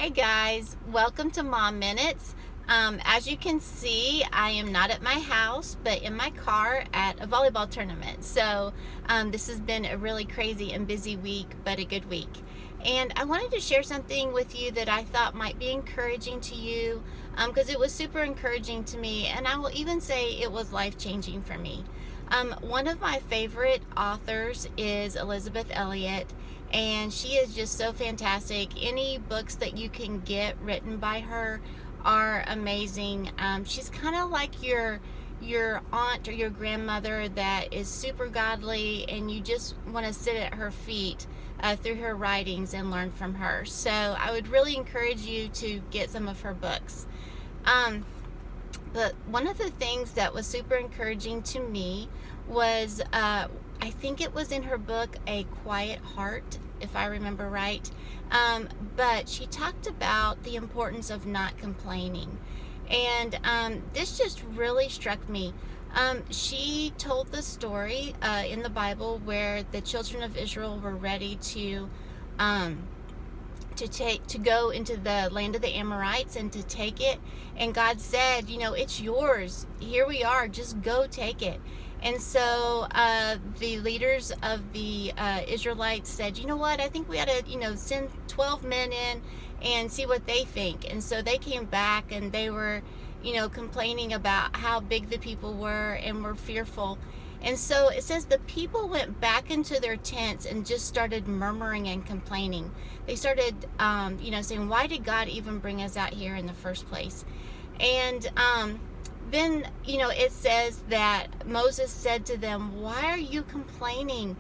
Hey guys, welcome to Mom Minutes. As you can see, I am not at my house, but in my car at a volleyball tournament. So this has been a really crazy and busy week, but a good week. And I wanted to share something with you that I thought might be encouraging to you, because it was super encouraging to me, and I will even say it was life-changing for me. One of my favorite authors is Elizabeth Elliot, and she is just so fantastic. Any books that you can get written by her are amazing. She's kind of like your aunt or your grandmother that is super godly, and you just want to sit at her feet through her writings and learn from her. So I would really encourage you to get some of her books. But one of the things that was super encouraging to me was, I think it was in her book, A Quiet Heart, if I remember right. But she talked about the importance of not complaining. And this just really struck me. She told the story in the Bible where the children of Israel were ready um, to go into the land of the Amorites and to take it, and God said, it's yours, here we are, just go take it. And so the leaders of the Israelites said, you know what, I think we ought to send 12 men in and see what they think. And so they came back, and they were complaining about how big the people were and were fearful. And so it says the people went back into their tents and just started murmuring and complaining. They started, saying, why did God even bring us out here in the first place? And then, it says that Moses said to them, why are you complaining?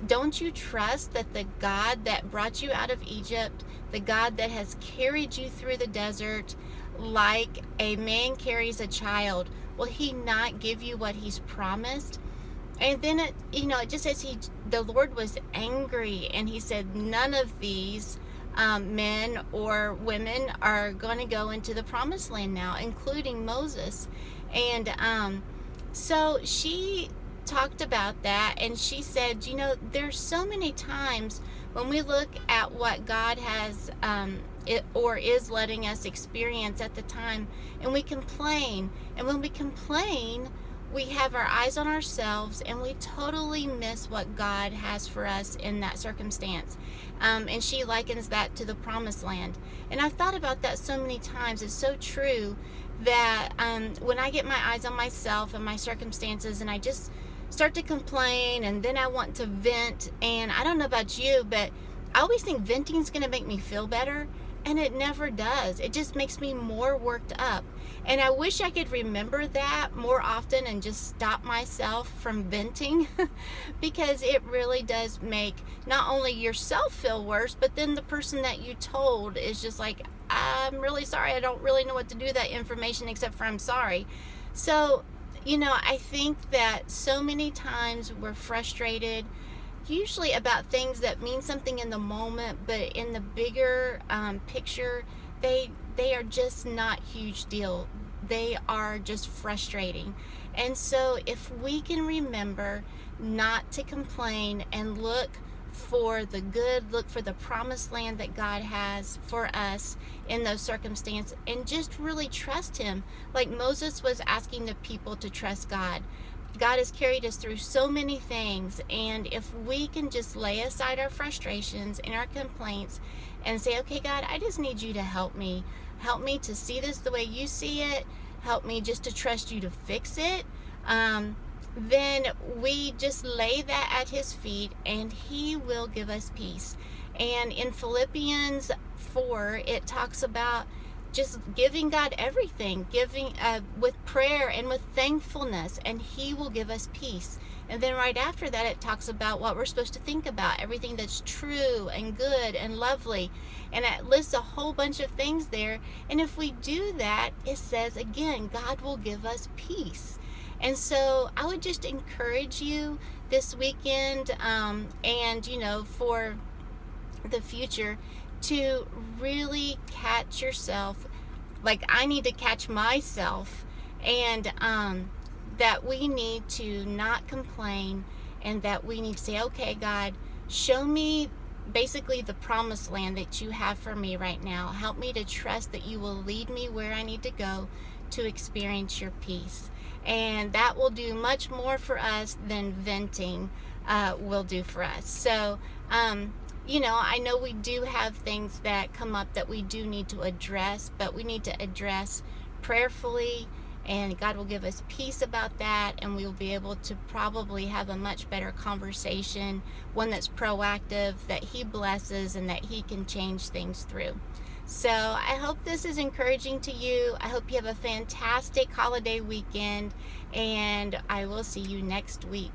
Don't you trust that the God that brought you out of Egypt, the God that has carried you through the desert like a man carries a child, will he not give you what he's promised? And then it just says the Lord was angry, and he said, none of these men or women are going to go into the promised land now, including Moses. And so she talked about that, and she said, there's so many times when we look at what God has or is letting us experience at the time, and we complain. And when we complain, we have our eyes on ourselves, and we totally miss what God has for us in that circumstance. And she likens that to the promised land. And I've thought about that so many times. It's so true that when I get my eyes on myself and my circumstances, and I just start to complain, and then I want to vent, and I don't know about you, but I always think venting is going to make me feel better. And it never does. It just makes me more worked up. And I wish I could remember that more often and just stop myself from venting because it really does make not only yourself feel worse, but then the person that you told is just like, I'm really sorry. I don't really know what to do with that information except for I'm sorry. So, I think that so many times we're frustrated, usually about things that mean something in the moment, but in the bigger picture, they are just not huge deal. They are just frustrating. And so if we can remember not to complain and look for the good, look for the promised land that God has for us in those circumstances, and just really trust him, like Moses was asking the people to trust God. God has carried us through so many things, and if we can just lay aside our frustrations and our complaints and say, okay, God, I just need you to help me. Help me to see this the way you see it. Help me just to trust you to fix it. Then we just lay that at his feet, and he will give us peace. And in Philippians 4, it talks about just giving God everything, giving with prayer and with thankfulness, and he will give us peace. And then right after that, it talks about what we're supposed to think about, everything that's true and good and lovely. And it lists a whole bunch of things there. And if we do that, it says, again, God will give us peace. And so I would just encourage you this weekend and, for the future, to really catch yourself, like I need to catch myself, and that we need to not complain, and that we need to say, okay, God, show me basically the promised land that you have for me right now. Help me to trust that you will lead me where I need to go to experience your peace. And that will do much more for us than venting will do for us. So, I know we do have things that come up that we do need to address, but we need to address prayerfully, and God will give us peace about that, and we will be able to probably have a much better conversation, one that's proactive, that He blesses, and that He can change things through. So I hope this is encouraging to you. I hope you have a fantastic holiday weekend, and I will see you next week.